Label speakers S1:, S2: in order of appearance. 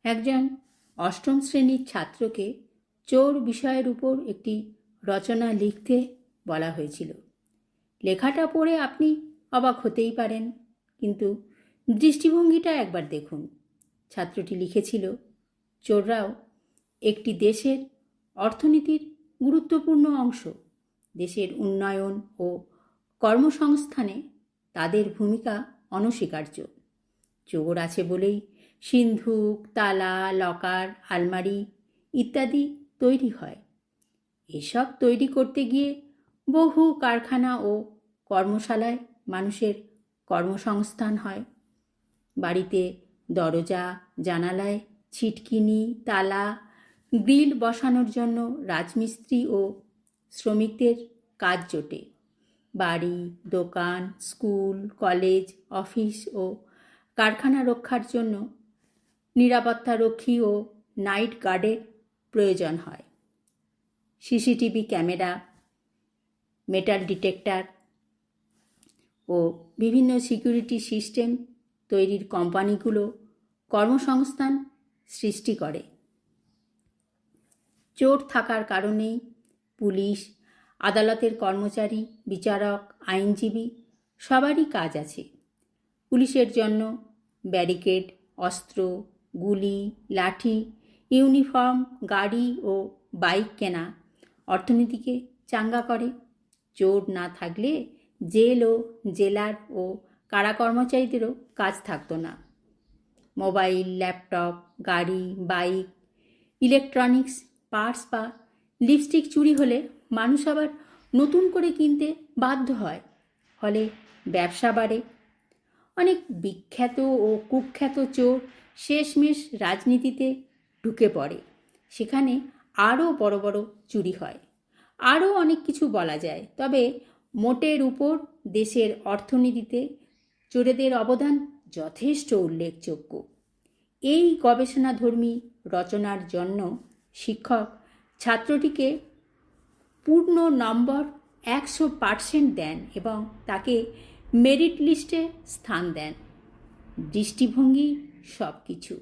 S1: একজন অষ্টম শ্রেণীর ছাত্রকে চোর বিষয়ের উপর একটি রচনা লিখতে বলা হয়েছিল। লেখাটা পড়ে আপনি অবাক হতেই পারেন, কিন্তু দৃষ্টিভঙ্গিটা একবার দেখুন। ছাত্রটি লিখেছিল, চোররাও একটি দেশের অর্থনীতির গুরুত্বপূর্ণ অংশ। দেশের উন্নয়ন ও কর্মসংস্থানে তাদের ভূমিকা অনস্বীকার্য। চোর আছে বলেই সিন্ধুক, তালা, লকার, আলমারি ইত্যাদি তৈরি হয়। এসব তৈরি করতে গিয়ে বহু কারখানা ও কর্মশালায় মানুষের কর্মসংস্থান হয়। বাড়িতে দরজা জানালায় ছিটকিনি, তালা, গ্রিল বসানোর জন্য রাজমিস্ত্রি ও শ্রমিকদের কাজ জোটে। বাড়ি, দোকান, স্কুল, কলেজ, অফিস ও কারখানা রক্ষার জন্য নিরাপত্তারক্ষী ও নাইট গার্ডের প্রয়োজন হয়। সিসিটিভি ক্যামেরা, মেটাল ডিটেক্টর ও বিভিন্ন সিকিউরিটি সিস্টেম তৈরির কোম্পানিগুলো কর্মসংস্থান সৃষ্টি করে। চোর থাকার কারণেই পুলিশ, আদালতের কর্মচারী, বিচারক, আইনজীবী সবারই কাজ আছে। পুলিশের জন্য ব্যারিকেড, অস্ত্র, গুলি, লাঠি, ইউনিফর্ম, গাড়ি ও বাইক কেনা অর্থনীতিকে চাঙ্গা করে। চোর না থাকলে জেল ও জেলার ও কারা কর্মচারীদেরও কাজ থাকতো না। মোবাইল, ল্যাপটপ, গাড়ি, বাইক, ইলেকট্রনিক্স পার্টস বা লিপস্টিক চুরি হলে মানুষ আবার নতুন করে কিনতে বাধ্য হয়, ফলে ব্যবসা বাড়ে। অনেক বিখ্যাত ও কুখ্যাত চোর শেষমেশ রাজনীতিতে ঢুকে পড়ে। সেখানে আরও বড় বড় চুরি হয়। আরও অনেক কিছু বলা যায়, তবে মোটের উপর দেশের অর্থনীতিতে চোরেদের অবদান যথেষ্ট উল্লেখযোগ্য। এই গবেষণাধর্মী রচনার জন্য শিক্ষক ছাত্রটিকে পূর্ণ নম্বর 100% দেন এবং তাকে মেরিট লিস্টে স্থান দেন। দৃষ্টিভঙ্গি সব কিছু।